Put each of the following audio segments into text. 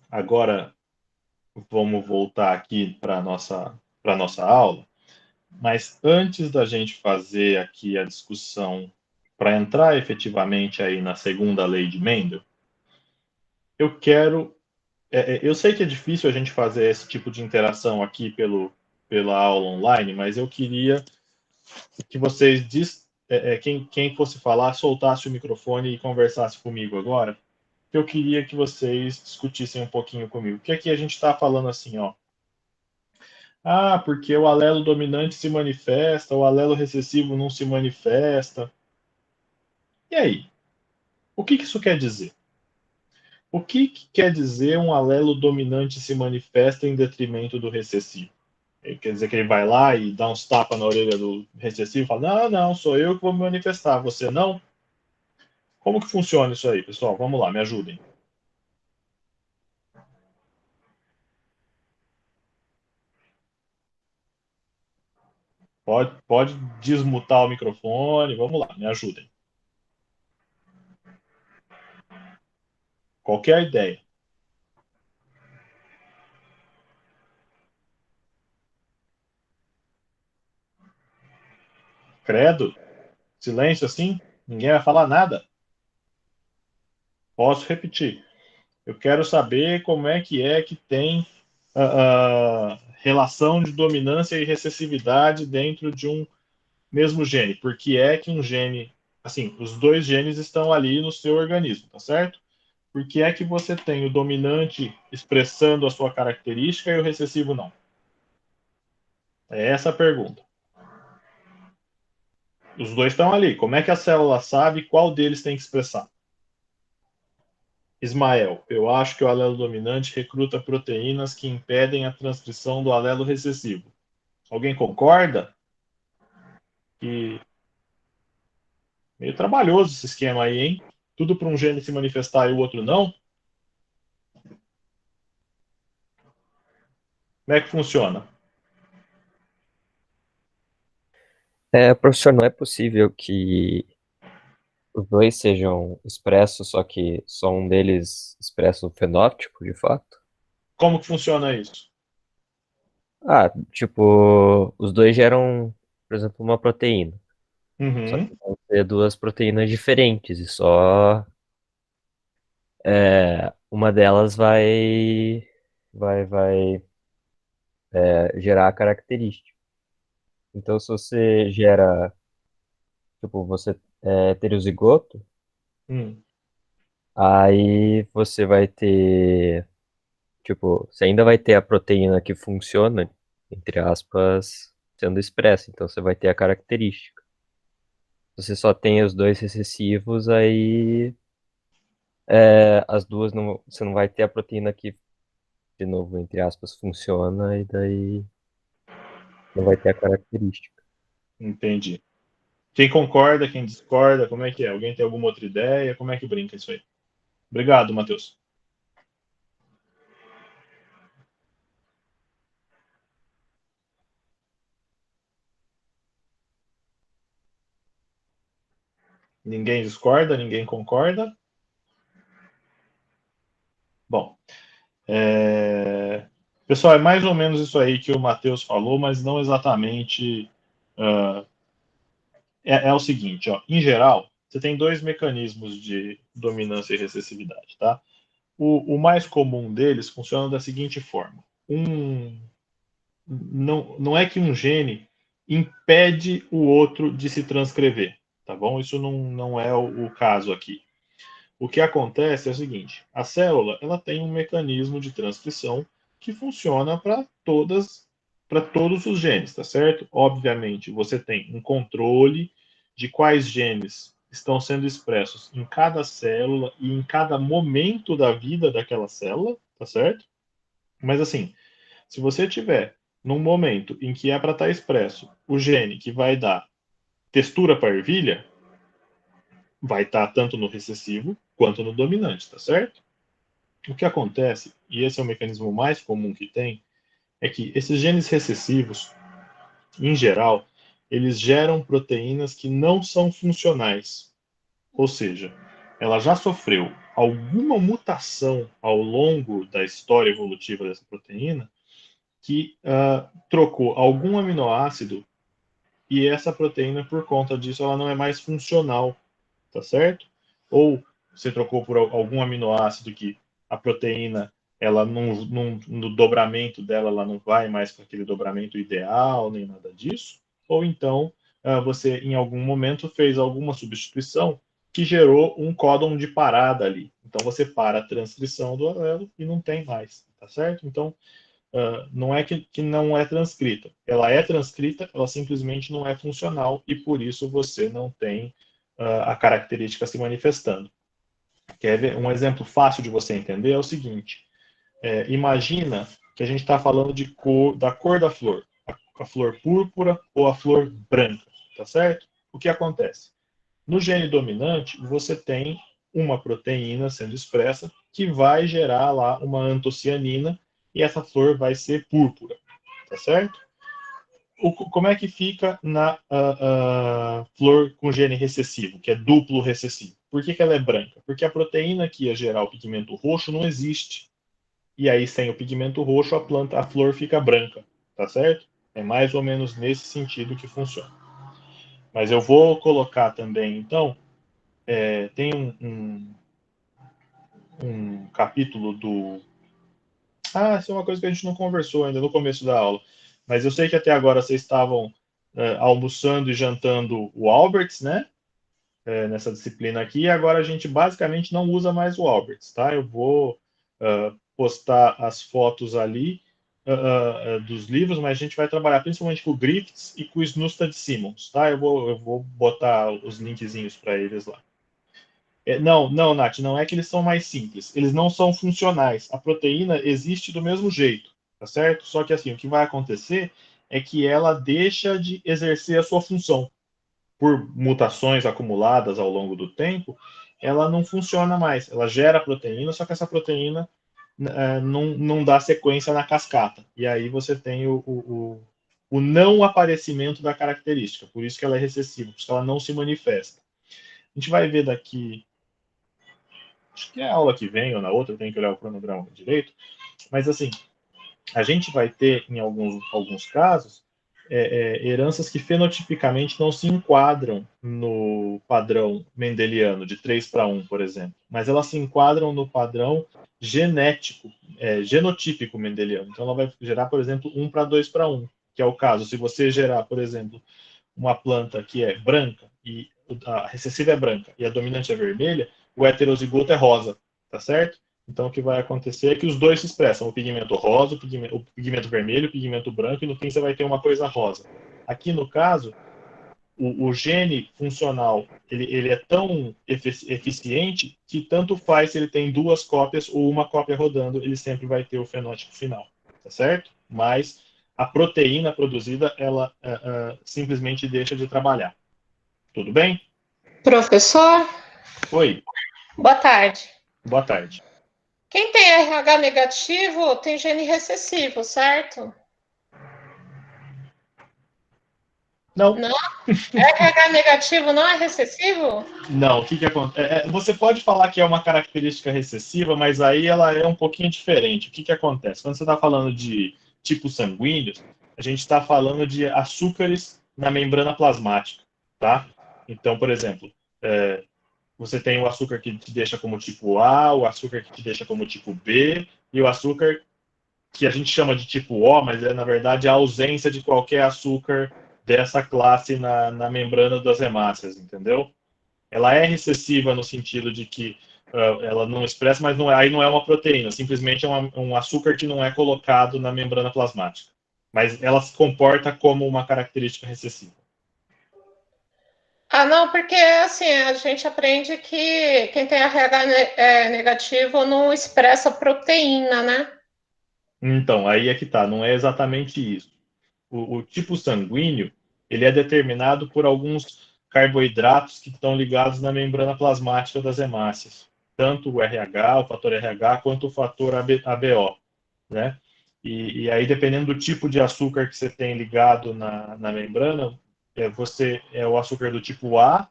Agora vamos voltar aqui para nossa aula, mas antes da gente fazer aqui a discussão para entrar efetivamente aí na segunda lei de Mendel, eu quero, eu sei que é difícil a gente fazer esse tipo de interação aqui pela aula online, mas eu queria que vocês, quem fosse falar, soltasse o microfone e conversasse comigo agora, que eu queria que vocês discutissem um pouquinho comigo. O que aqui a gente está falando assim, ó? Ah, porque o alelo dominante se manifesta, o alelo recessivo não se manifesta. E aí? O que isso quer dizer? O que quer dizer um alelo dominante se manifesta em detrimento do recessivo? Quer dizer que ele vai lá e dá uns tapas na orelha do recessivo e fala: Não, não, sou eu que vou me manifestar, você não? Como que funciona isso aí, pessoal? Vamos lá, me ajudem. Pode desmutar o microfone, vamos lá, me ajudem. Qualquer ideia. Credo? Silêncio assim? Ninguém vai falar nada? Posso repetir. Eu quero saber como é que tem a relação de dominância e recessividade dentro de um mesmo gene. Por que é que um gene, assim, os dois genes estão ali no seu organismo, tá certo? Por que é que você tem o dominante expressando a sua característica e o recessivo não? É essa a pergunta. Os dois estão ali. Como é que a célula sabe qual deles tem que expressar? Ismael, eu acho que o alelo dominante recruta proteínas que impedem a transcrição do alelo recessivo. Alguém concorda? Que meio trabalhoso esse esquema aí, hein? Tudo para um gene se manifestar e o outro não? Como é que funciona? Professor, não é possível que os dois sejam expressos, só que só um deles expressa o fenótipo, de fato? Como que funciona isso? Ah, tipo, os dois geram, por exemplo, uma proteína. Só que Uhum, vão ser duas proteínas diferentes e só uma delas vai gerar a característica. Então, se você gera, tipo, você é heterozigoto, hum, aí você vai ter. Tipo, você ainda vai ter a proteína que funciona, entre aspas, sendo expressa, então você vai ter a característica. Se você só tem os dois recessivos, aí as duas não, você não vai ter a proteína que, de novo, entre aspas, funciona, e daí não vai ter a característica. entendi. Quem concorda, quem discorda, como é que é? Alguém tem alguma outra ideia? Como é que brinca isso aí? Obrigado, Matheus. Ninguém discorda, ninguém concorda? Bom, pessoal, é mais ou menos isso aí que o Matheus falou, mas não exatamente. Uh, é o seguinte, ó, em geral, você tem dois mecanismos de dominância e recessividade, tá? O mais comum deles funciona da seguinte forma: não é que um gene impede o outro de se transcrever, tá bom? Isso não é o caso aqui. O que acontece é o seguinte: a célula ela tem um mecanismo de transcrição que funciona para todos os genes, tá certo? Obviamente, você tem um controle de quais genes estão sendo expressos em cada célula e em cada momento da vida daquela célula, tá certo? Mas assim, se você tiver num momento em que é para estar expresso o gene que vai dar textura para ervilha, vai estar tanto no recessivo quanto no dominante, tá certo? O que acontece, e esse é o mecanismo mais comum que tem, é que esses genes recessivos, em geral, eles geram proteínas que não são funcionais. Ou seja, ela já sofreu alguma mutação ao longo da história evolutiva dessa proteína que trocou algum aminoácido e essa proteína, por conta disso, ela não é mais funcional, tá certo? Ou você trocou por algum aminoácido que a proteína, ela no dobramento dela, ela não vai mais para aquele dobramento ideal, nem nada disso. Ou então, você, em algum momento, fez alguma substituição que gerou um códon de parada ali. Então, você para a transcrição do alelo e não tem mais, tá certo? Então, não é que não é transcrita. Ela é transcrita, ela simplesmente não é funcional e por isso você não tem a característica se manifestando. Quer ver? Um exemplo fácil de você entender é o seguinte: imagina que a gente está falando da cor da flor, a flor púrpura ou a flor branca, tá certo? O que acontece? No gene dominante, você tem uma proteína sendo expressa que vai gerar lá uma antocianina e essa flor vai ser púrpura, tá certo? Como é que fica na flor com gene recessivo, que é duplo recessivo? Por que ela é branca? Porque a proteína que ia gerar o pigmento roxo não existe. E aí, sem o pigmento roxo, a flor fica branca, tá certo? É mais ou menos nesse sentido que funciona. Mas eu vou colocar também, então, tem um capítulo do. Isso é uma coisa que a gente não conversou ainda no começo da aula. Mas eu sei que até agora vocês estavam almoçando e jantando o Alberts, né? Nessa disciplina aqui. E agora a gente basicamente não usa mais o Alberts, tá? Eu vou postar as fotos ali dos livros, mas a gente vai trabalhar principalmente com o Griffiths e com o Snustad Simmons, tá? Eu vou botar os linkzinhos para eles lá. Não, não, Nath, não é que eles são mais simples. Eles não são funcionais. A proteína existe do mesmo jeito, tá certo? Só que assim, o que vai acontecer é que ela deixa de exercer a sua função. Por mutações acumuladas ao longo do tempo, ela não funciona mais. Ela gera proteína, só que essa proteína não dá sequência na cascata. E aí você tem o não aparecimento da característica. Por isso que ela é recessiva, porque ela não se manifesta. A gente vai ver daqui acho que é a aula que vem ou na outra, eu tenho que olhar o cronograma direito, mas assim, a gente vai ter, em alguns casos, heranças que fenotipicamente não se enquadram no padrão mendeliano de 3 para 1, por exemplo, mas elas se enquadram no padrão genético, genotípico mendeliano. Então, ela vai gerar, por exemplo, 1 para 2 para 1, que é o caso. Se você gerar, por exemplo, uma planta que é branca e a recessiva é branca e a dominante é vermelha, o heterozigoto é rosa, tá certo? Então, o que vai acontecer é que os dois se expressam, o pigmento rosa, o pigmento vermelho, o pigmento branco, e no fim você vai ter uma coisa rosa. Aqui, no caso, o gene funcional ele é tão eficiente que tanto faz se ele tem duas cópias ou uma cópia rodando, ele sempre vai ter o fenótipo final, tá certo? Mas a proteína produzida, ela simplesmente deixa de trabalhar. Tudo bem? Professor, Oi, boa tarde. boa tarde. Quem tem RH negativo tem gene recessivo, certo? Não, Não? RH negativo não é recessivo? não, o que acontece? Você pode falar que é uma característica recessiva, mas aí ela é um pouquinho diferente. O que acontece? Quando você está falando de tipo sanguíneo, a gente está falando de açúcares na membrana plasmática, tá? Então, por exemplo, você tem o açúcar que te deixa como tipo A, o açúcar que te deixa como tipo B, e o açúcar que a gente chama de tipo O, mas na verdade a ausência de qualquer açúcar dessa classe na membrana das hemácias, entendeu? Ela é recessiva no sentido de que ela não expressa, mas aí não é uma proteína, simplesmente é um açúcar que não é colocado na membrana plasmática. Mas ela se comporta como uma característica recessiva. Não, porque assim, a gente aprende que quem tem RH negativo não expressa proteína, né? Então, aí é que tá, não é exatamente isso. O tipo sanguíneo, ele é determinado por alguns carboidratos que estão ligados na membrana plasmática das hemácias, tanto o RH, o fator RH, quanto o fator ABO, né? E aí, dependendo do tipo de açúcar que você tem ligado na membrana, você é o açúcar do tipo A,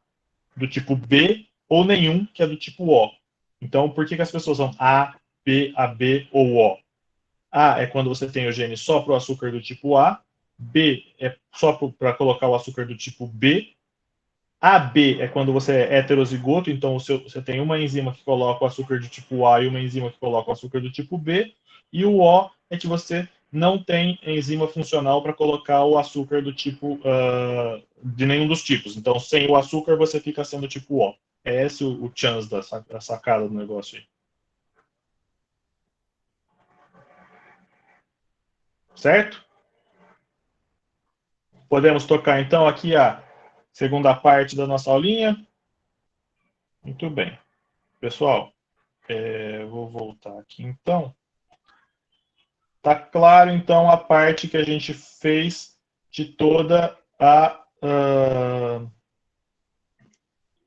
do tipo B ou nenhum, que é do tipo O. Então, por que as pessoas são A, B, AB ou O? A é quando você tem o gene só para o açúcar do tipo A, B é só para colocar o açúcar do tipo B, AB é quando você é heterozigoto, então você tem uma enzima que coloca o açúcar do tipo A e uma enzima que coloca o açúcar do tipo B, e o O é que você não tem enzima funcional para colocar o açúcar do tipo de nenhum dos tipos. Então, sem o açúcar, você fica sendo tipo O. É esse o chance da sacada do negócio aí. Certo? Podemos tocar então aqui a segunda parte da nossa aulinha. Muito bem. Pessoal, vou voltar aqui então. Tá claro então a parte que a gente fez de toda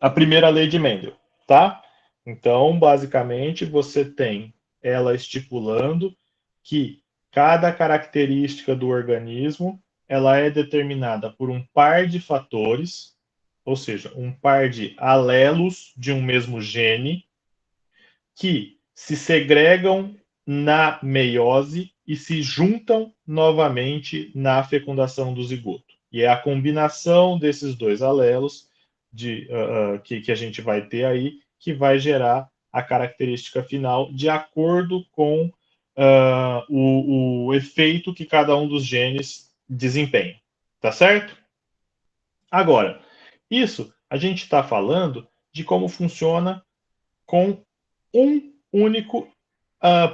a primeira lei de Mendel, tá? Então, basicamente, você tem ela estipulando que cada característica do organismo ela é determinada por um par de fatores, ou seja, um par de alelos de um mesmo gene, que se segregam na meiose e se juntam novamente na fecundação do zigoto. E é a combinação desses dois alelos que a gente vai ter aí que vai gerar a característica final de acordo com o efeito que cada um dos genes desempenha. Tá certo? Agora, isso a gente está falando de como funciona com um único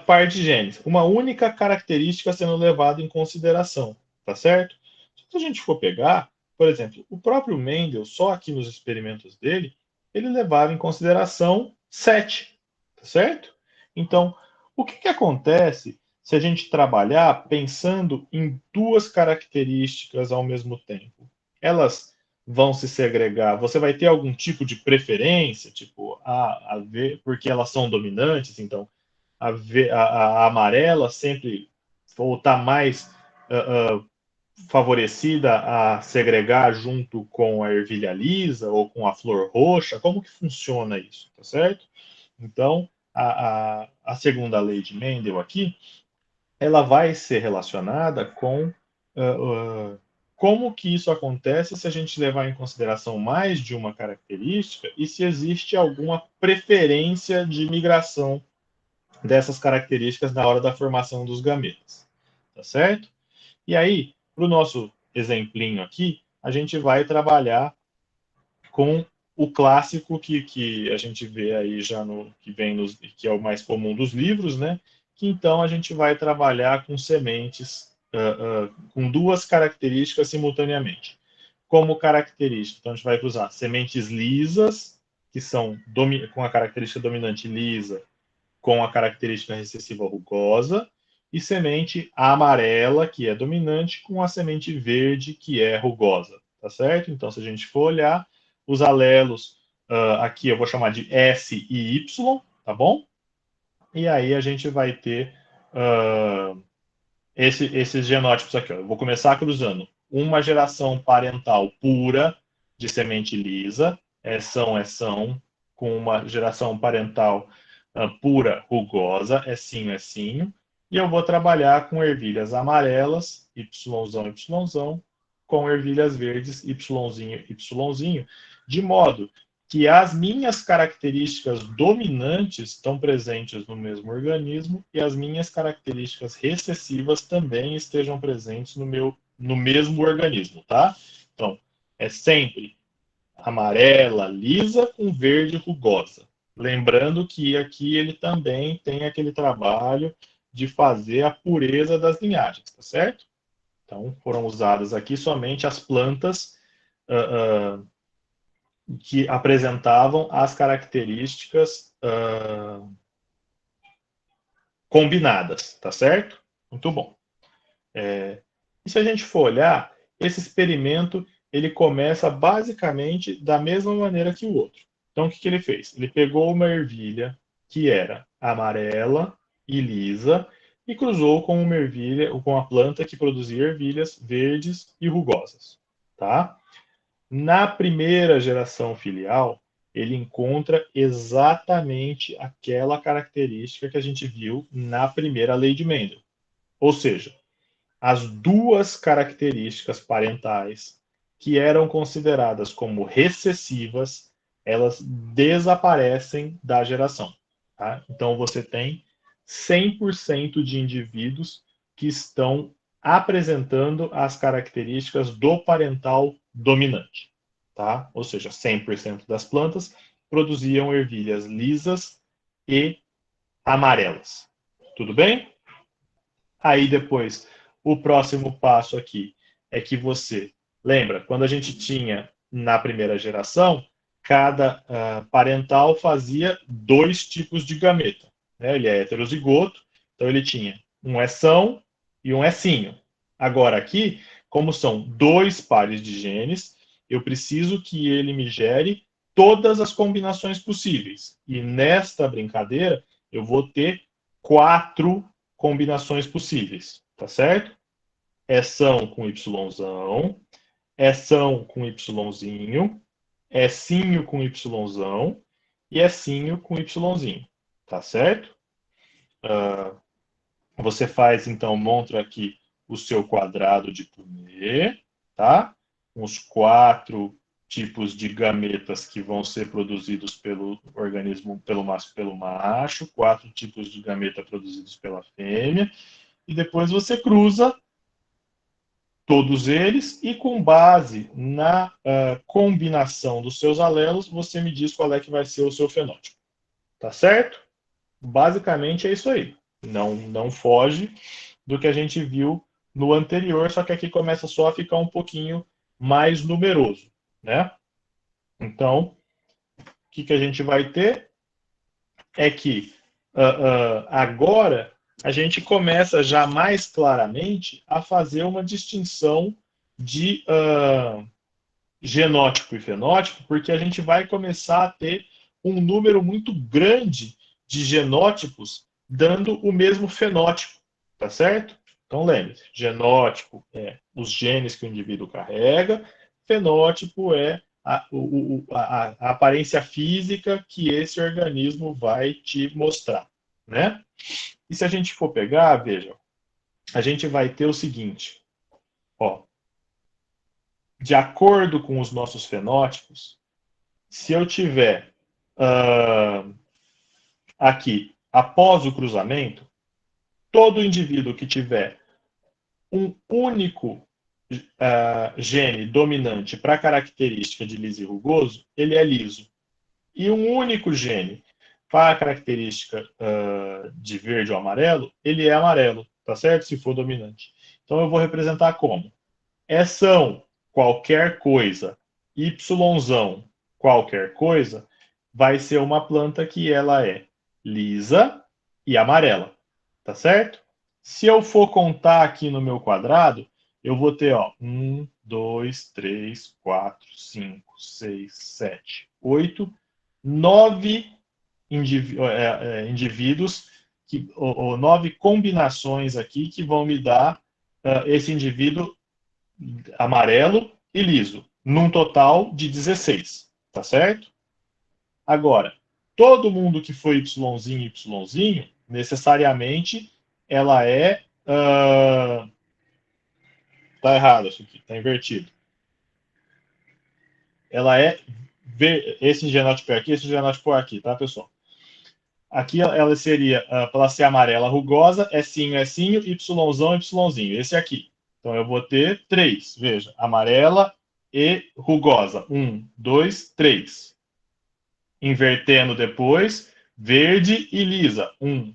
par de genes, uma única característica sendo levada em consideração, tá certo? Se a gente for pegar, por exemplo, o próprio Mendel, só aqui nos experimentos dele, ele levava em consideração 7, tá certo? Então, o que acontece se a gente trabalhar pensando em duas características ao mesmo tempo? Elas vão se segregar, você vai ter algum tipo de preferência, tipo a ver, porque elas são dominantes, então a amarela sempre ou está mais favorecida a segregar junto com a ervilha lisa ou com a flor roxa? Como que funciona isso, tá certo? Então, a segunda lei de Mendel aqui, ela vai ser relacionada com como que isso acontece se a gente levar em consideração mais de uma característica e se existe alguma preferência de migração dessas características na hora da formação dos gametas, tá certo? E aí, para o nosso exemplinho aqui, a gente vai trabalhar com o clássico que a gente vê aí já no que vem nos, que é o mais comum dos livros, né? Que então a gente vai trabalhar com sementes com duas características simultaneamente. Como característica, então a gente vai usar sementes lisas, que são com a característica dominante lisa, com a característica recessiva rugosa, e semente amarela, que é dominante, com a semente verde, que é rugosa, tá certo? Então, se a gente for olhar, os alelos, aqui eu vou chamar de S e Y, tá bom? E aí a gente vai ter esses genótipos aqui. Ó. Eu vou começar cruzando uma geração parental pura de semente lisa, são, com uma geração parental pura rugosa, Sinho, e eu vou trabalhar com ervilhas amarelas, YZ, com ervilhas verdes, YZ, de modo que as minhas características dominantes estão presentes no mesmo organismo e as minhas características recessivas também estejam presentes no mesmo organismo, tá? Então, é sempre amarela lisa com verde rugosa. Lembrando que aqui ele também tem aquele trabalho de fazer a pureza das linhagens, tá certo? Então, foram usadas aqui somente as plantas que apresentavam as características combinadas, tá certo? Muito bom. E se a gente for olhar, esse experimento ele começa basicamente da mesma maneira que o outro. Então, o que ele fez? Ele pegou uma ervilha que era amarela e lisa e cruzou com uma ervilha, com a planta que produzia ervilhas verdes e rugosas, tá? Na primeira geração filial, ele encontra exatamente aquela característica que a gente viu na primeira lei de Mendel. Ou seja, as duas características parentais que eram consideradas como recessivas, elas desaparecem da geração. Tá? Então, você tem 100% de indivíduos que estão apresentando as características do parental dominante. Tá? Ou seja, 100% das plantas produziam ervilhas lisas e amarelas. Tudo bem? Aí depois, o próximo passo aqui é que você lembra, quando a gente tinha na primeira geração, cada parental fazia 2 tipos de gameta. Né? Ele é heterozigoto, então ele tinha um Eção e um Ecinho. Agora aqui, como são 2 pares de genes, eu preciso que ele me gere todas as combinações possíveis. E nesta brincadeira, eu vou ter 4 combinações possíveis, tá certo? Eção com Yzão, Eção com Yzinho, Ecinho com Yzão e Ecinho com Yzinho, tá certo? Você faz, então, monta aqui o seu quadrado de Punnett, tá? Uns 4 tipos de gametas que vão ser produzidos pelo organismo, pelo macho, 4 tipos de gameta produzidos pela fêmea, e depois você cruza todos eles e com base na combinação dos seus alelos, você me diz qual é que vai ser o seu fenótipo. Tá certo? Basicamente é isso aí. Não foge do que a gente viu no anterior, só que aqui começa só a ficar um pouquinho mais numeroso, né? Então, o que a gente vai ter é que agora a gente começa já mais claramente a fazer uma distinção de genótipo e fenótipo, porque a gente vai começar a ter um número muito grande de genótipos dando o mesmo fenótipo, tá certo? Então lembre-se, genótipo é os genes que o indivíduo carrega, fenótipo é a aparência física que esse organismo vai te mostrar, né? E se a gente for pegar, veja, a gente vai ter o seguinte, ó, de acordo com os nossos fenótipos, se eu tiver aqui, após o cruzamento, todo indivíduo que tiver um único gene dominante para a característica de liso e rugoso, ele é liso. E um único gene para a característica de verde ou amarelo, ele é amarelo, tá certo? Se for dominante. Então eu vou representar como? São qualquer coisa, Yzão qualquer coisa, vai ser uma planta que ela é lisa e amarela, tá certo? Se eu for contar aqui no meu quadrado, eu vou ter, ó, 1, 2, 3, 4, 5, 6, 7, 8, 9 indivíduos, ou 9 combinações aqui que vão me dar esse indivíduo amarelo e liso, num total de 16, tá certo? Agora, todo mundo que foi Yzinho, necessariamente ela é... tá errado isso aqui, tá invertido. Ela é... Esse genótipo aqui, esse genótipo aqui, tá, pessoal? Aqui ela seria, para ela ser amarela rugosa, Sinho, Yzão, Yzinho. Esse aqui. Então eu vou ter 3, veja, amarela e rugosa. 1, 2, 3. Invertendo depois, verde e lisa. 1,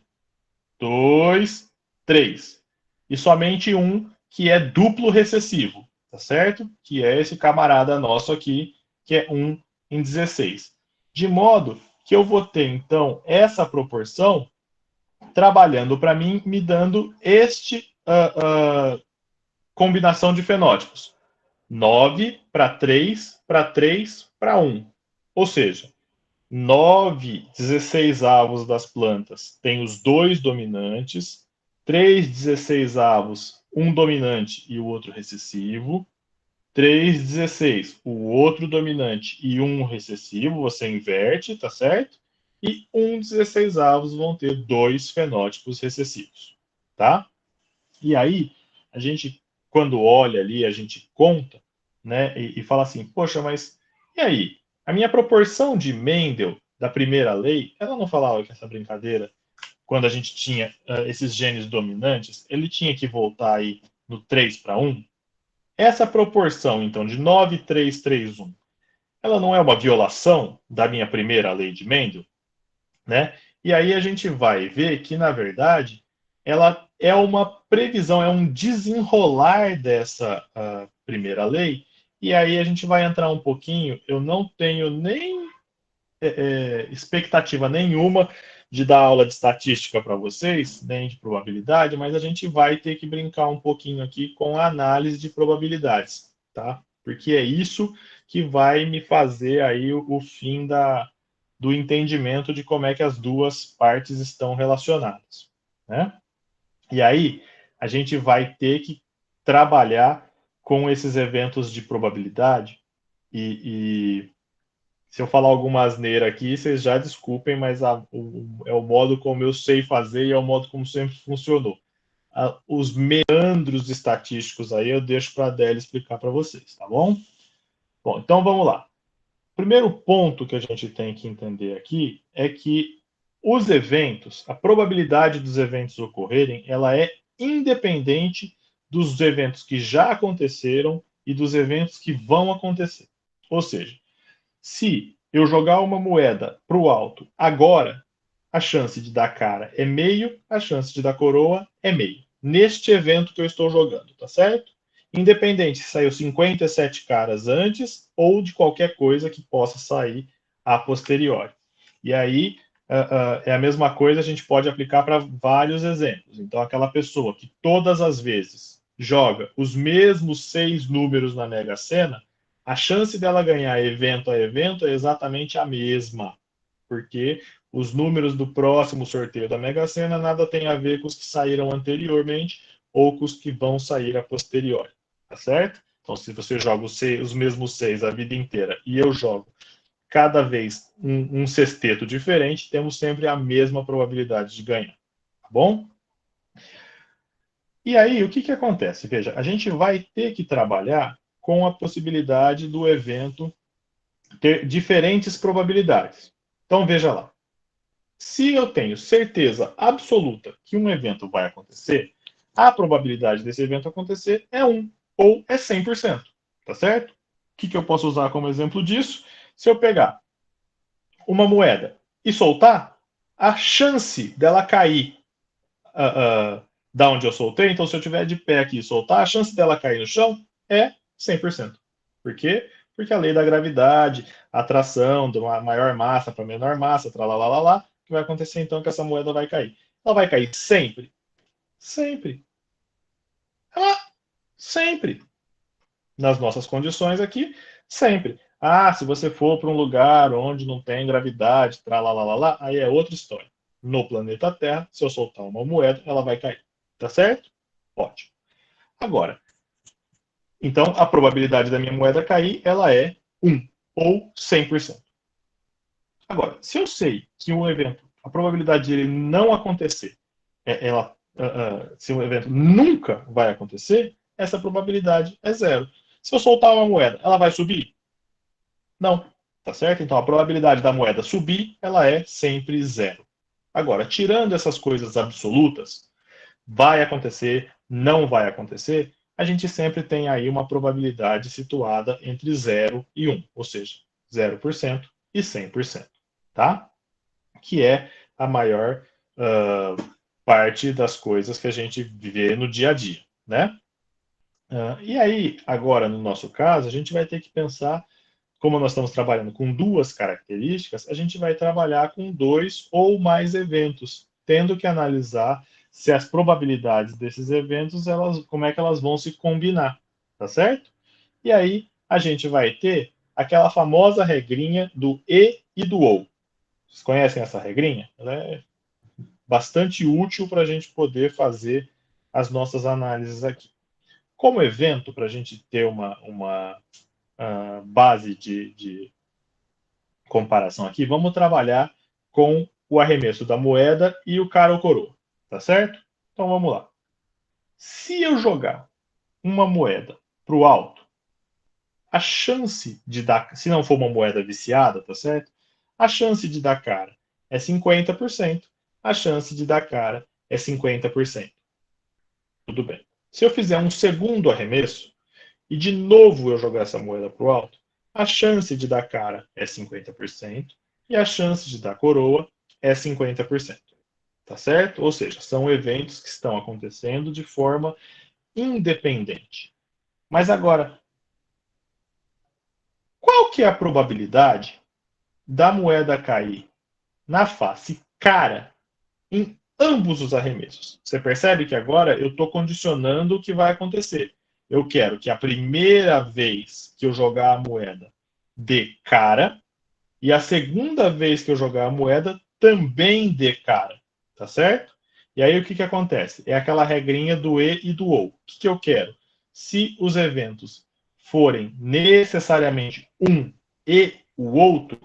2, 3. E somente um que é duplo recessivo, tá certo? Que é esse camarada nosso aqui, que é 1 em 16. De modo que eu vou ter, então, essa proporção trabalhando para mim, me dando este combinação de fenótipos. 9 para 3, para 3, para 1. Ou seja, 9 16avos das plantas tem os 2 dominantes, 3 16avos, um dominante e o outro recessivo, 3, 16. O outro dominante e um recessivo, você inverte, tá certo? E 1/16 vão ter 2 fenótipos recessivos, tá? E aí, a gente, quando olha ali, a gente conta, né, e fala assim, poxa, mas e aí? A minha proporção de Mendel, da primeira lei, ela não falava que essa brincadeira, quando a gente tinha esses genes dominantes, ele tinha que voltar aí no 3:1? Essa proporção, então, de 9:3:3:1, ela não é uma violação da minha primeira lei de Mendel, né? E aí a gente vai ver que, na verdade, ela é uma previsão, é um desenrolar dessa primeira lei, e aí a gente vai entrar um pouquinho, eu não tenho nem expectativa nenhuma de dar aula de estatística para vocês, nem de probabilidade, mas a gente vai ter que brincar um pouquinho aqui com a análise de probabilidades, tá? Porque é isso que vai me fazer aí o fim do entendimento de como é que as duas partes estão relacionadas, né? E aí a gente vai ter que trabalhar com esses eventos de probabilidade e se eu falar alguma asneira aqui, vocês já desculpem, mas é o modo como eu sei fazer e é o modo como sempre funcionou. Os meandros estatísticos aí eu deixo para a Adélia explicar para vocês, tá bom? Bom, então vamos lá. O primeiro ponto que a gente tem que entender aqui é que os eventos, a probabilidade dos eventos ocorrerem, ela é independente dos eventos que já aconteceram e dos eventos que vão acontecer. Ou seja, se eu jogar uma moeda para o alto agora, a chance de dar cara é meio, a chance de dar coroa é meio. Neste evento que eu estou jogando, tá certo? Independente se saiu 57 caras antes ou de qualquer coisa que possa sair a posteriori. E aí é a mesma coisa, a gente pode aplicar para vários exemplos. Então, aquela pessoa que todas as vezes joga os mesmos 6 números na Mega Sena, a chance dela ganhar evento a evento é exatamente a mesma, porque os números do próximo sorteio da Mega Sena nada tem a ver com os que saíram anteriormente ou com os que vão sair a posteriori, tá certo? Então, se você joga os mesmos 6 a vida inteira e eu jogo cada vez um sexteto diferente, temos sempre a mesma probabilidade de ganhar, tá bom? E aí, o que, que acontece? Veja, a gente vai ter que trabalhar com a possibilidade do evento ter diferentes probabilidades. Então, veja lá. Se eu tenho certeza absoluta que um evento vai acontecer, a probabilidade desse evento acontecer é 1 ou é 100%. Tá certo? O que, que eu posso usar como exemplo disso? Se eu pegar uma moeda e soltar, a chance dela cair da onde eu soltei, então se eu tiver de pé aqui e soltar, a chance dela cair no chão é 100%. Por quê? Porque a lei da gravidade, a atração de uma maior massa para menor massa, tralalá, o que vai acontecer então é que essa moeda vai cair. Ela vai cair sempre? Sempre. Ela sempre. Nas nossas condições aqui, sempre. Ah, se você for para um lugar onde não tem gravidade, tralalá, aí é outra história. No planeta Terra, se eu soltar uma moeda, ela vai cair. Tá certo? Ótimo. Agora, então a probabilidade da minha moeda cair, ela é 1 ou 100%. Agora, se eu sei que um evento, a probabilidade de ele não acontecer, se um evento nunca vai acontecer, essa probabilidade é 0. Se eu soltar uma moeda, ela vai subir? Não. Tá certo? Então a probabilidade da moeda subir, ela é sempre 0. Agora, tirando essas coisas absolutas, vai acontecer, não vai acontecer, a gente sempre tem aí uma probabilidade situada entre 0 e 1, ou seja, 0% e 100%, tá? Que é a maior parte das coisas que a gente vê no dia a dia, né? E aí, agora, no nosso caso, a gente vai ter que pensar, como nós estamos trabalhando com duas características, a gente vai trabalhar com 2 ou mais eventos, tendo que analisar se as probabilidades desses eventos, como é que elas vão se combinar, tá certo? E aí, a gente vai ter aquela famosa regrinha do e do ou. Vocês conhecem essa regrinha? Ela é bastante útil para a gente poder fazer as nossas análises aqui. como evento, para a gente ter uma base de comparação aqui, vamos trabalhar com o arremesso da moeda e o cara ou coroa, tá certo? Então vamos lá. Se eu jogar uma moeda para o alto, a chance de dar, se não for uma moeda viciada, tá certo? A chance de dar cara é 50%, a chance de dar cara é 50%. Tudo bem. Se eu fizer um segundo arremesso e de novo eu jogar essa moeda para o alto, a chance de dar cara é 50% e a chance de dar coroa é 50%. Tá certo? Ou seja, são eventos que estão acontecendo de forma independente. Mas agora, qual que é a probabilidade da moeda cair na face cara em ambos os arremessos? Você percebe que agora eu estou condicionando o que vai acontecer. Eu quero que a primeira vez que eu jogar a moeda dê cara e a segunda vez que eu jogar a moeda também dê cara. Tá certo? E aí o que acontece? É aquela regrinha do e e do ou. O que eu quero? Se os eventos forem necessariamente um e o outro,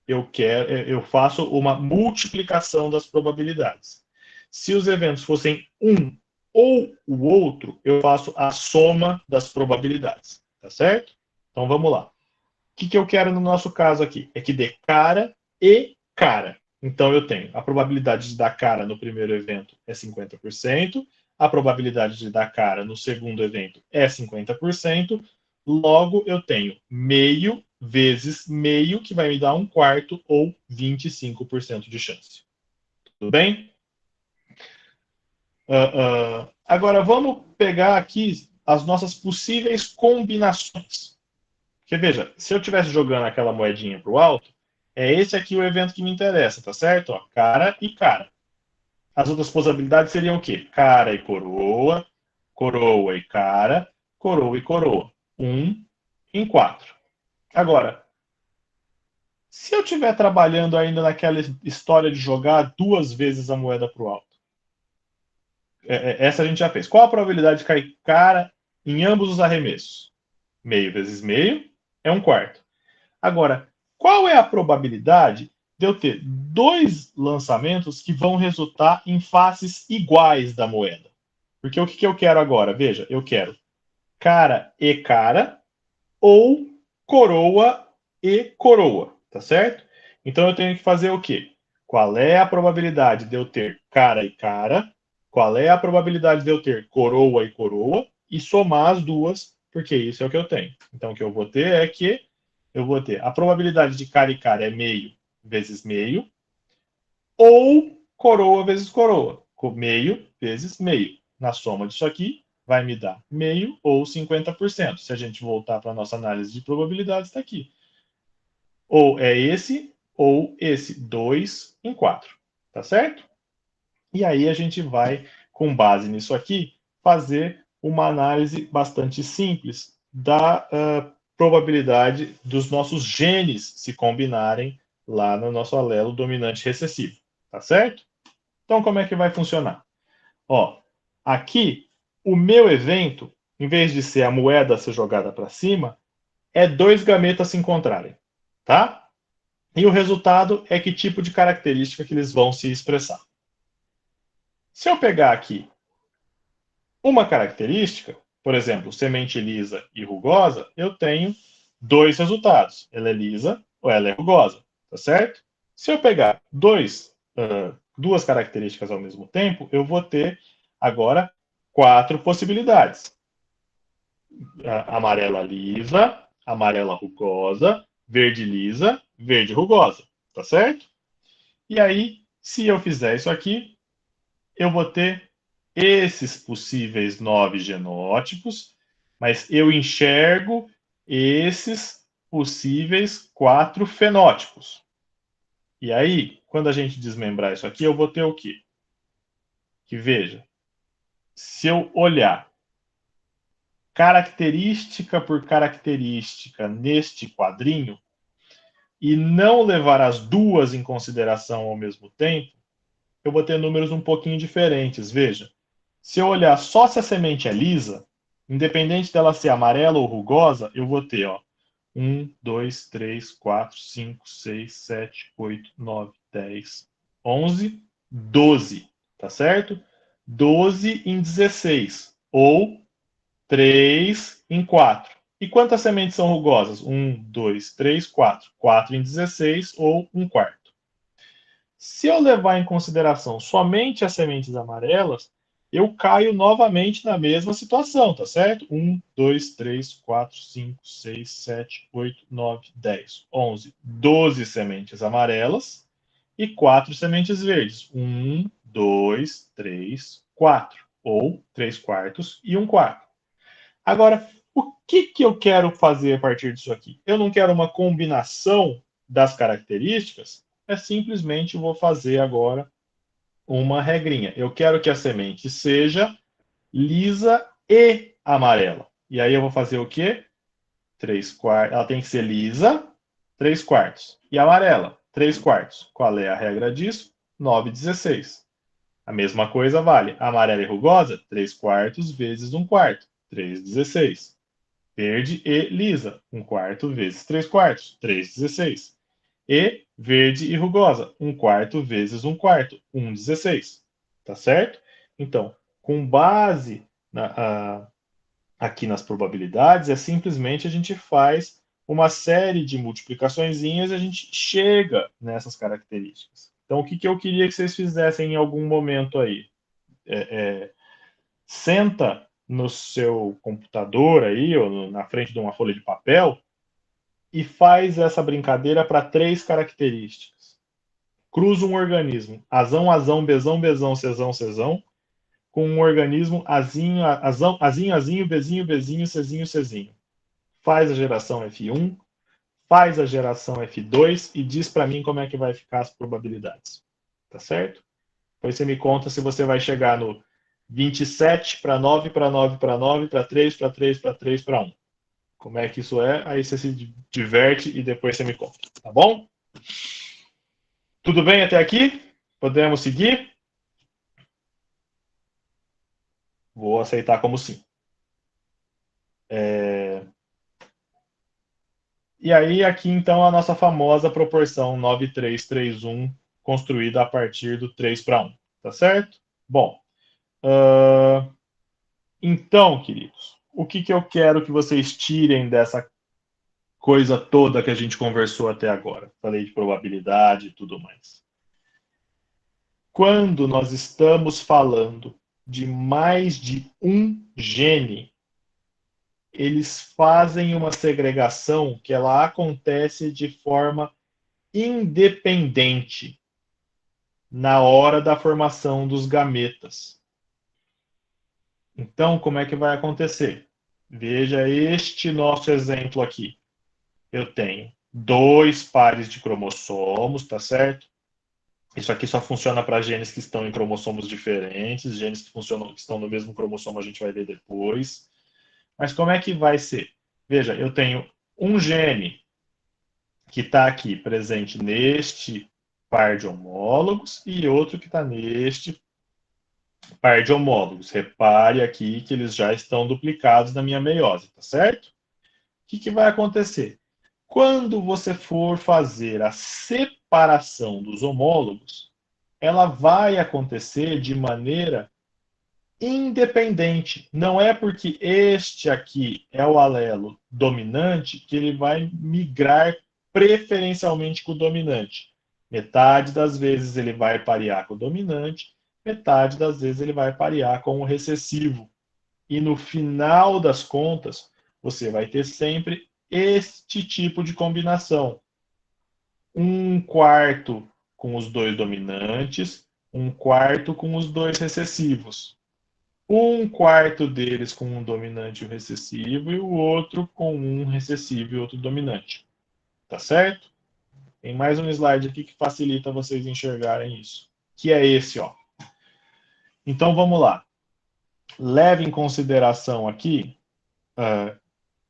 eu faço uma multiplicação das probabilidades. Se os eventos fossem um ou o outro, eu faço a soma das probabilidades. Tá certo? Então vamos lá. O que eu quero no nosso caso aqui? É que dê cara e cara. Então eu tenho a probabilidade de dar cara no primeiro evento é 50%, a probabilidade de dar cara no segundo evento é 50%, logo eu tenho meio vezes meio, que vai me dar um quarto ou 25% de chance. Tudo bem? Agora vamos pegar aqui as nossas possíveis combinações. Porque veja, se eu estivesse jogando aquela moedinha para o alto, é esse aqui o evento que me interessa, tá certo? Ó, cara e cara. As outras possibilidades seriam o quê? Cara e coroa, coroa e cara, coroa e coroa. 1 em 4. Agora, se eu estiver trabalhando ainda naquela história de jogar duas vezes a moeda para o alto, essa a gente já fez. Qual a probabilidade de cair cara em ambos os arremessos? Meio vezes meio é um quarto. Agora, qual é a probabilidade de eu ter dois lançamentos que vão resultar em faces iguais da moeda? Porque o que eu quero agora? Veja, eu quero cara e cara ou coroa e coroa, tá certo? Então eu tenho que fazer o quê? Qual é a probabilidade de eu ter cara e cara? Qual é a probabilidade de eu ter coroa e coroa? E somar as duas, porque isso é o que eu tenho. Então o que eu vou ter é que eu vou ter a probabilidade de cara e cara é meio vezes meio, ou coroa vezes coroa. Meio vezes meio. Na soma disso aqui, vai me dar meio ou 50%. Se a gente voltar para a nossa análise de probabilidades, está aqui. Ou é esse, ou esse. 2 em 4. Tá certo? E aí a gente vai, com base nisso aqui, fazer uma análise bastante simples da probabilidade dos nossos genes se combinarem lá no nosso alelo dominante recessivo. Tá certo? Então, como é que vai funcionar? Ó, aqui, o meu evento, em vez de ser a moeda ser jogada para cima, é dois gametas se encontrarem, tá? E o resultado é que tipo de característica que eles vão se expressar. Se eu pegar aqui uma característica, por exemplo, semente lisa e rugosa, eu tenho dois resultados. Ela é lisa ou ela é rugosa, tá certo? Se eu pegar duas características ao mesmo tempo, eu vou ter agora 4 possibilidades. Amarela lisa, amarela rugosa, verde lisa, verde rugosa, tá certo? E aí, se eu fizer isso aqui, eu vou ter esses possíveis 9 genótipos, mas eu enxergo esses possíveis 4 fenótipos. E aí, quando a gente desmembrar isso aqui, eu vou ter o quê? Que veja, se eu olhar característica por característica neste quadrinho e não levar as duas em consideração ao mesmo tempo, eu vou ter números um pouquinho diferentes. Veja, se eu olhar só se a semente é lisa, Independente dela ser amarela ou rugosa, eu vou ter, ó, 1, 2, 3, 4, 5, 6, 7, 8, 9, 10, 11, 12, tá certo? 12 em 16, ou 3 em 4. E quantas sementes são rugosas? 1, 2, 3, 4. 4 em 16, ou 1 quarto. Se eu levar em consideração somente as sementes amarelas, eu caio novamente na mesma situação, tá certo? 1, 2, 3, 4, 5, 6, 7, 8, 9, 10, 11, 12 sementes amarelas e 4 sementes verdes. 1, 2, 3, 4. Ou 3 quartos e 1 quarto. Agora, o que eu quero fazer a partir disso aqui? Eu não quero uma combinação das características, é simplesmente vou fazer agora uma regrinha. Eu quero que a semente seja lisa e amarela. E aí eu vou fazer o quê? 3 quartos. Ela tem que ser lisa, 3 quartos. E amarela, 3 quartos. Qual é a regra disso? 9/16. A mesma coisa vale. Amarela e rugosa, 3 quartos vezes 1 quarto. 3/16. Verde e lisa, 1 quarto vezes 3 quartos. 3/16. E verde e rugosa, 1 quarto vezes 1 quarto, 1/16. Tá certo? Então, com base aqui nas probabilidades, é simplesmente a gente faz uma série de multiplicaçõezinhas e a gente chega nessas características. Então, o que eu queria que vocês fizessem em algum momento aí? Senta no seu computador aí, ou na frente de uma folha de papel, e faz essa brincadeira para 3 características. Cruza um organismo, azão, azão, bezão, bezão, cezão, cezão, com um organismo azinho, azão, azinho, azinho, bezinho, bezinho, cezinho, cezinho. Faz a geração F1, faz a geração F2 e diz para mim como é que vai ficar as probabilidades. Tá certo? Depois você me conta se você vai chegar no 27 para 9 para 9 para 9 para 3 para 3 para 3 para 1. Como é que isso é? Aí você se diverte e depois você me conta. Tá bom? Tudo bem até aqui? Podemos seguir? Vou aceitar como sim. E aí, aqui então, a nossa famosa proporção 9:3:3:1, construída a partir do 3 para 1. Tá certo? Bom, então, queridos, o que eu quero que vocês tirem dessa coisa toda que a gente conversou até agora? Falei de probabilidade e tudo mais. Quando nós estamos falando de mais de um gene, eles fazem uma segregação que ela acontece de forma independente na hora da formação dos gametas. Então, como é que vai acontecer? Veja este nosso exemplo aqui. Eu tenho 2 pares de cromossomos, tá certo? Isso aqui só funciona para genes que estão em cromossomos diferentes, genes que funcionam, que estão no mesmo cromossomo a gente vai ver depois. Mas como é que vai ser? Veja, eu tenho um gene que está aqui presente neste par de homólogos e outro que está neste par de homólogos. Repare aqui que eles já estão duplicados na minha meiose, tá certo? O que vai acontecer? Quando você for fazer a separação dos homólogos, ela vai acontecer de maneira independente. Não é porque este aqui é o alelo dominante que ele vai migrar preferencialmente com o dominante. Metade das vezes ele vai parear com o dominante, metade das vezes ele vai parear com o recessivo. E no final das contas, você vai ter sempre este tipo de combinação. 1 quarto com os 2 dominantes, 1 quarto com os 2 recessivos. 1 quarto deles com um dominante e um recessivo, e o outro com um recessivo e outro dominante. Tá certo? Tem mais um slide aqui que facilita vocês enxergarem isso, que é esse, ó. Então vamos lá. Leve em consideração aqui,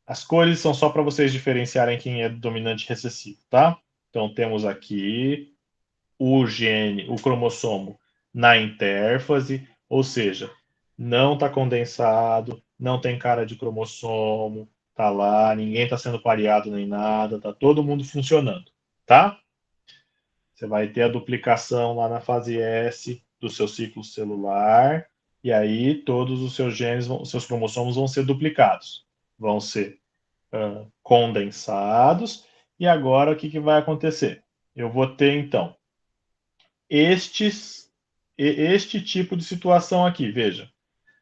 as cores são só para vocês diferenciarem quem é dominante e recessivo, tá? Então temos aqui o gene, o cromossomo na intérfase, ou seja, não está condensado, não tem cara de cromossomo, tá lá, ninguém está sendo pareado nem nada, tá todo mundo funcionando, tá? Você vai ter a duplicação lá na fase S do seu ciclo celular, e aí todos os seus genes, os seus cromossomos vão ser duplicados, vão ser condensados, e agora o que vai acontecer? Eu vou ter, então, este tipo de situação aqui, veja,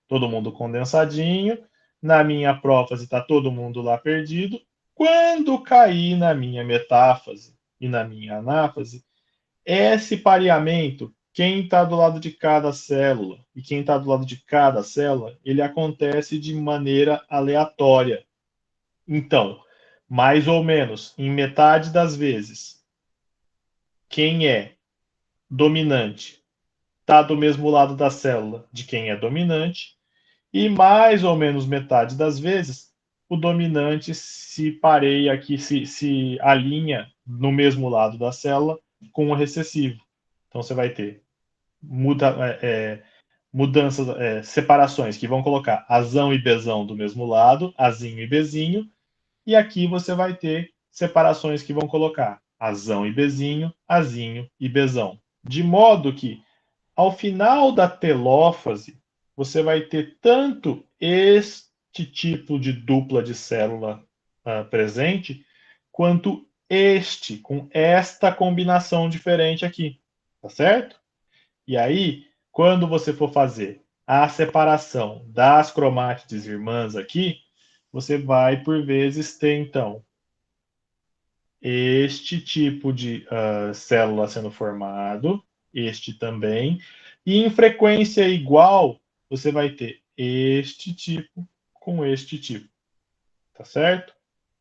todo mundo condensadinho, na minha prófase está todo mundo lá perdido, quando cair na minha metáfase e na minha anáfase, esse pareamento, quem está do lado de cada célula e quem está do lado de cada célula, ele acontece de maneira aleatória. Então, mais ou menos, em metade das vezes, quem é dominante está do mesmo lado da célula de quem é dominante, e mais ou menos metade das vezes, o dominante se pareia aqui, se alinha no mesmo lado da célula com o recessivo. Então você vai ter mudanças, separações que vão colocar azão e bezão do mesmo lado, azinho e bezinho, e aqui você vai ter separações que vão colocar azão e bezinho, azinho e bezão. De modo que, ao final da telófase, você vai ter tanto este tipo de dupla de célula presente, quanto este, com esta combinação diferente aqui. Tá certo? E aí, quando você for fazer a separação das cromátides irmãs aqui, você vai, por vezes, ter, então, este tipo de célula sendo formado, este também, e em frequência igual, você vai ter este tipo com este tipo. Tá certo?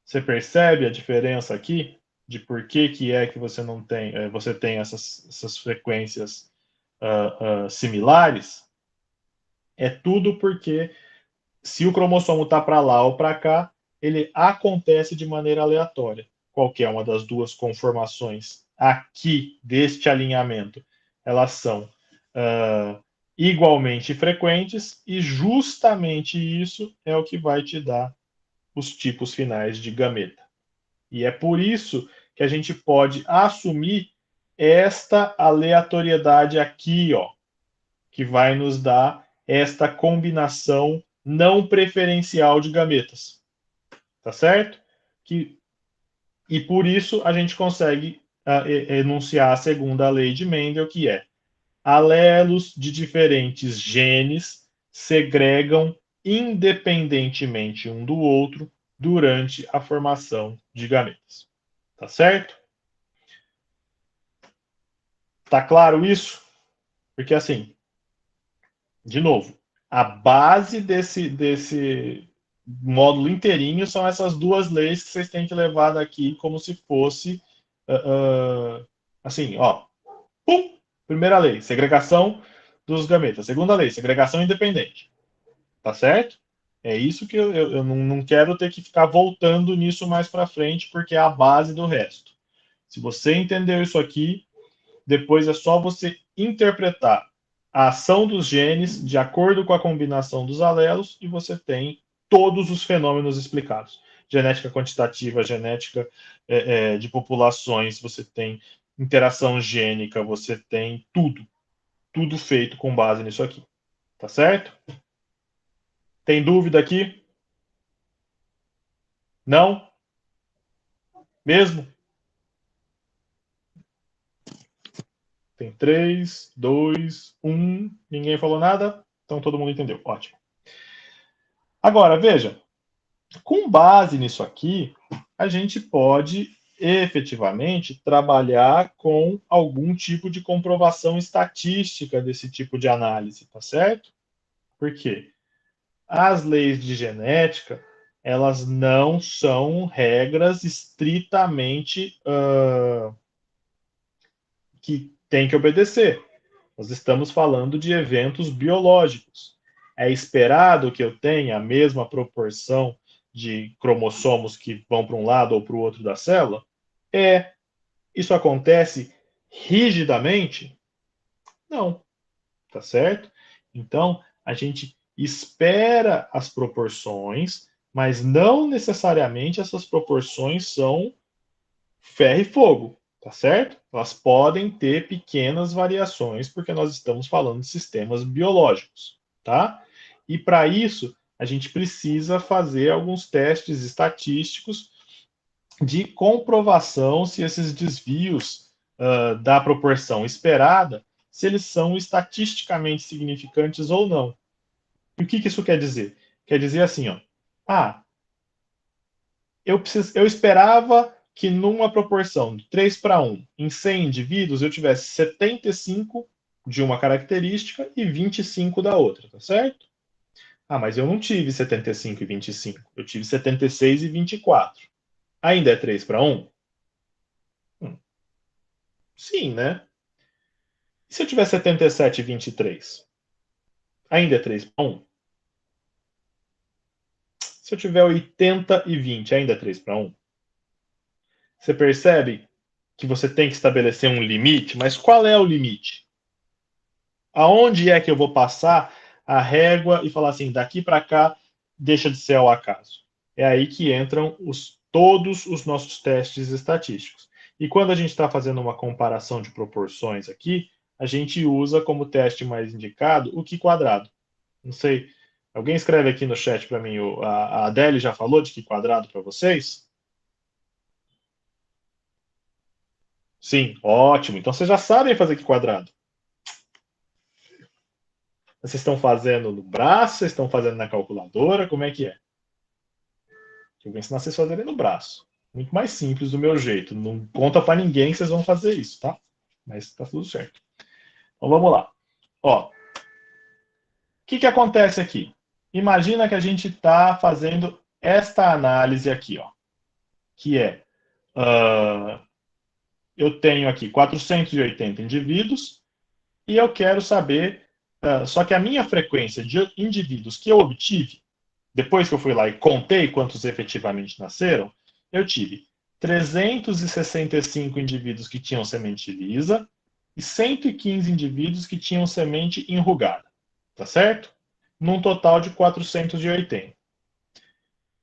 Você percebe a diferença aqui de por que é que você não tem, você tem essas frequências similares? É tudo porque se o cromossomo está para lá ou para cá, ele acontece de maneira aleatória. Qualquer uma das duas conformações aqui deste alinhamento, elas são igualmente frequentes, e justamente isso é o que vai te dar os tipos finais de gameta. E é por isso que a gente pode assumir esta aleatoriedade aqui, ó, que vai nos dar esta combinação não preferencial de gametas. Tá certo? E por isso a gente consegue enunciar a segunda lei de Mendel, que é: alelos de diferentes genes segregam independentemente um do outro durante a formação de gametas. Tá certo? Tá claro isso? Porque assim, de novo, a base desse módulo inteirinho são essas duas leis que vocês têm que levar daqui como se fosse assim, ó. Pum! Primeira lei, segregação dos gametas. Segunda lei, segregação independente. Tá certo? É isso que eu não quero ter que ficar voltando nisso mais para frente, porque é a base do resto. Se você entendeu isso aqui, depois é só você interpretar a ação dos genes de acordo com a combinação dos alelos e você tem todos os fenômenos explicados. Genética quantitativa, genética de populações, você tem interação gênica, você tem tudo. Tudo feito com base nisso aqui. Tá certo? Tem dúvida aqui? Não? Mesmo? Tem 3, 2, 1. Ninguém falou nada? Então todo mundo entendeu. Ótimo. Agora, veja. Com base nisso aqui, a gente pode efetivamente trabalhar com algum tipo de comprovação estatística desse tipo de análise, tá certo? Por quê? As leis de genética, elas não são regras estritamente que tem que obedecer. Nós estamos falando de eventos biológicos. É esperado que eu tenha a mesma proporção de cromossomos que vão para um lado ou para o outro da célula? Isso acontece rigidamente? Não. Tá certo? Então, a gente espera as proporções, mas não necessariamente essas proporções são ferro e fogo, tá certo? Elas podem ter pequenas variações, porque nós estamos falando de sistemas biológicos, tá? E para isso, a gente precisa fazer alguns testes estatísticos de comprovação se esses desvios da proporção esperada, se eles são estatisticamente significantes ou não. E o que isso quer dizer? Quer dizer assim, ó, eu esperava que numa proporção de 3 para 1, em 100 indivíduos, eu tivesse 75 de uma característica e 25 da outra, tá certo? Mas eu não tive 75 e 25, eu tive 76 e 24. Ainda é 3 para 1? Sim, né? E se eu tiver 77 e 23? Ainda é 3 para 1? Se eu tiver 80 e 20, ainda é 3 para 1? Você percebe que você tem que estabelecer um limite, mas qual é o limite? Aonde é que eu vou passar a régua e falar assim, daqui para cá deixa de ser ao acaso? É aí que entram todos os nossos testes estatísticos. E quando a gente está fazendo uma comparação de proporções aqui, a gente usa como teste mais indicado o Q quadrado. Não sei, alguém escreve aqui no chat para mim, a Adele já falou de Q quadrado para vocês? Sim, ótimo. Então vocês já sabem fazer Q quadrado. Vocês estão fazendo no braço, vocês estão fazendo na calculadora, como é que é? Eu vou ensinar vocês a fazerem no braço. Muito mais simples do meu jeito. Não conta para ninguém que vocês vão fazer isso, tá? Mas tá tudo certo. Então vamos lá. Ó, o que acontece aqui? Imagina que a gente está fazendo esta análise aqui, ó, que é eu tenho aqui 480 indivíduos e eu quero saber, só que a minha frequência de indivíduos que eu obtive, depois que eu fui lá e contei quantos efetivamente nasceram, eu tive 365 indivíduos que tinham semente lisa e 115 indivíduos que tinham semente enrugada. Tá certo? Num total de 480.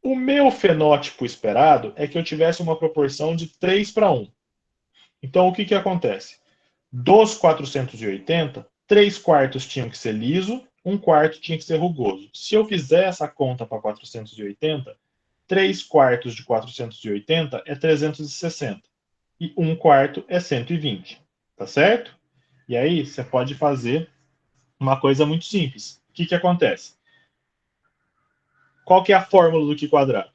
O meu fenótipo esperado é que eu tivesse uma proporção de 3 para 1. Então, o que acontece? Dos 480, 3 quartos tinham que ser liso, 1 quarto tinha que ser rugoso. Se eu fizer essa conta para 480, 3 quartos de 480 é 360. E 1 quarto é 120. Tá certo? E aí, você pode fazer uma coisa muito simples. O que acontece? Qual que é a fórmula do Q quadrado?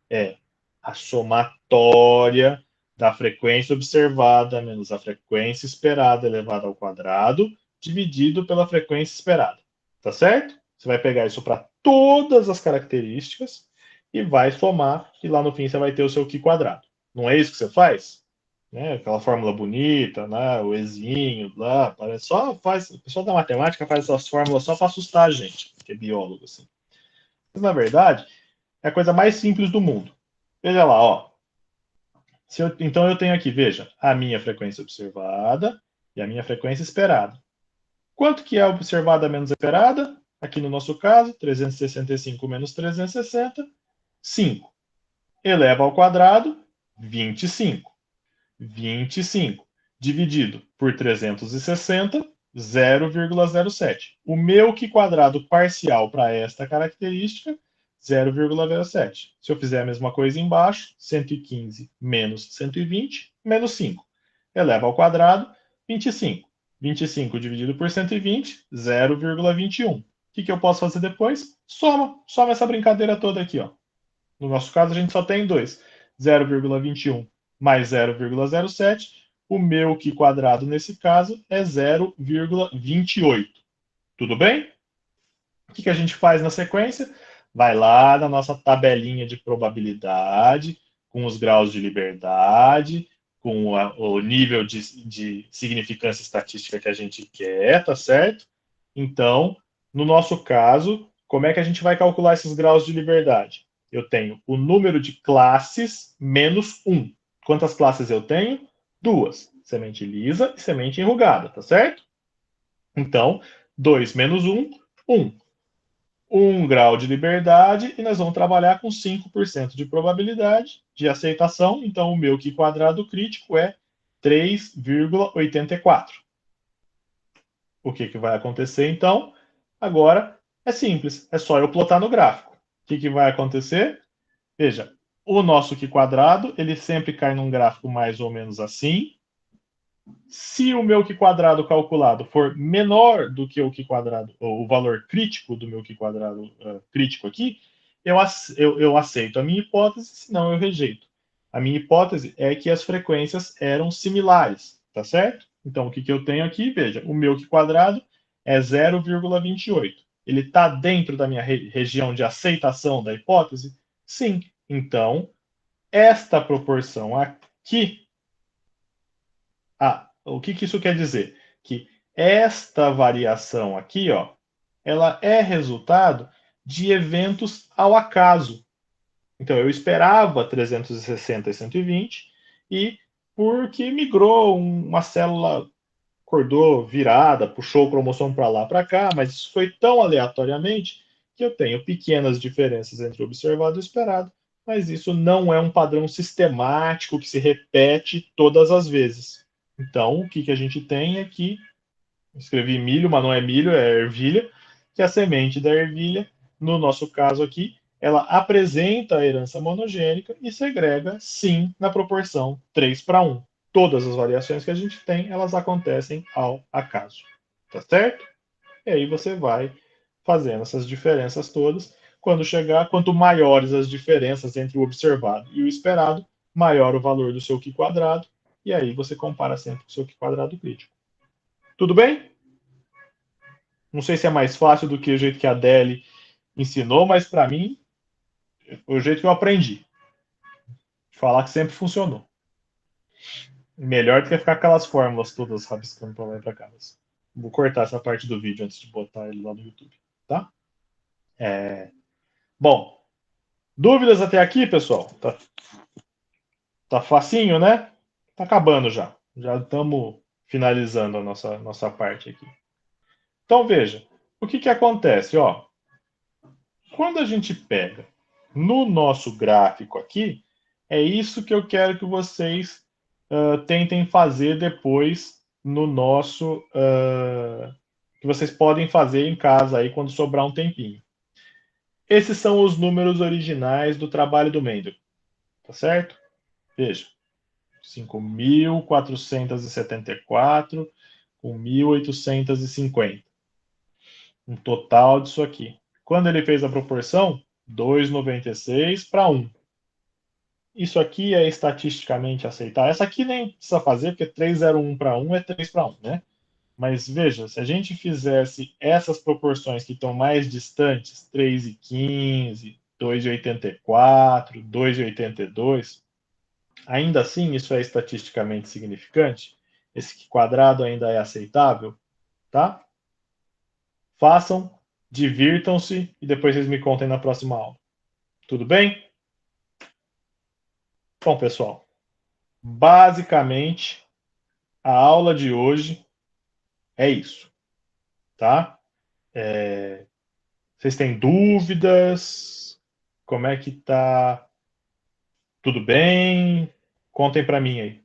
É a somatória da frequência observada menos a frequência esperada elevada ao quadrado, dividido pela frequência esperada. Tá certo? Você vai pegar isso para todas as características e vai somar, e lá no fim você vai ter o seu Q quadrado. Não é isso que você faz? Né? Aquela fórmula bonita, né? O Ezinho, lá, só faz. O pessoal da matemática faz essas fórmulas só para assustar a gente, que é biólogo, assim. Mas, na verdade, é a coisa mais simples do mundo. Veja lá, ó. Então eu tenho aqui, veja, a minha frequência observada e a minha frequência esperada. Quanto que é observada menos esperada? Aqui no nosso caso, 365 menos 360, 5. Eleva ao quadrado, 25. 25 dividido por 360, 0,07. O meu Q quadrado parcial para esta característica, 0,07. Se eu fizer a mesma coisa embaixo, 115 menos 120, menos 5. Eleva ao quadrado, 25. 25 dividido por 120, 0,21. O que eu posso fazer depois? Soma essa brincadeira toda aqui, ó. No nosso caso, a gente só tem 2. 0,21 mais 0,07. O meu Q quadrado, nesse caso, é 0,28. Tudo bem? O que a gente faz na sequência? Vai lá na nossa tabelinha de probabilidade, com os graus de liberdade, com o nível de significância estatística que a gente quer, tá certo? Então, no nosso caso, como é que a gente vai calcular esses graus de liberdade? Eu tenho o número de classes menos 1. Quantas classes eu tenho? 2. Semente lisa e semente enrugada, tá certo? Então, 2 menos 1, 1. 1 grau de liberdade e nós vamos trabalhar com 5% de probabilidade de aceitação. Então, o meu Q quadrado crítico é 3,84. O que vai acontecer, então? Agora é simples, é só eu plotar no gráfico. O que vai acontecer? Veja, o nosso Q quadrado, ele sempre cai num gráfico mais ou menos assim. Se o meu Q quadrado calculado for menor do que o Q quadrado, ou o valor crítico do meu Q quadrado crítico aqui, eu aceito a minha hipótese, senão eu rejeito. A minha hipótese é que as frequências eram similares, tá certo? Então, o que eu tenho aqui? Veja, o meu Q quadrado é 0,28. Ele está dentro da minha região de aceitação da hipótese? Sim. Então, esta proporção aqui, o que isso quer dizer? Que esta variação aqui, ó, ela é resultado de eventos ao acaso. Então, eu esperava 360 e 120, e porque migrou uma célula, acordou virada, puxou o cromossomo para lá, para cá, mas isso foi tão aleatoriamente que eu tenho pequenas diferenças entre o observado e o esperado, mas isso não é um padrão sistemático que se repete todas as vezes. Então, o que a gente tem é que, escrevi milho, mas não é milho, é ervilha, que a semente da ervilha, no nosso caso aqui, ela apresenta a herança monogênica e segrega, sim, na proporção 3:1. Todas as variações que a gente tem, elas acontecem ao acaso. Tá certo? E aí você vai fazendo essas diferenças todas. Quando chegar, quanto maiores as diferenças entre o observado e o esperado, maior o valor do seu Q quadrado, e aí você compara sempre com o seu Q quadrado crítico. Tudo bem? Não sei se é mais fácil do que o jeito que a Adele ensinou, mas para mim, foi o jeito que eu aprendi. Falar que sempre funcionou. Melhor do que ficar aquelas fórmulas todas rabiscando para lá e para cá. Vou cortar essa parte do vídeo antes de botar ele lá no YouTube, tá? Bom, dúvidas até aqui, pessoal? Tá facinho, né? Tá acabando já. Já estamos finalizando a nossa parte aqui. Então, veja, o que acontece? Ó, quando a gente pega no nosso gráfico aqui, é isso que eu quero que vocês tentem fazer depois no nosso... que vocês podem fazer em casa aí quando sobrar um tempinho. Esses são os números originais do trabalho do Mendel, tá certo? Veja, 5.474 com 1.850. Um total disso aqui. Quando ele fez a proporção, 2,96:1. Isso aqui é estatisticamente aceitável. Essa aqui nem precisa fazer, porque 3,01:1 é 3:1, né? Mas veja, se a gente fizesse essas proporções que estão mais distantes, 3,15, 2,84, 2,82, ainda assim isso é estatisticamente significante? Esse quadrado ainda é aceitável? Tá? Façam, divirtam-se e depois vocês me contem na próxima aula. Tudo bem? Bom, pessoal, basicamente a aula de hoje é isso, tá? Vocês têm dúvidas? Como é que tá? Tudo bem? Contem para mim aí.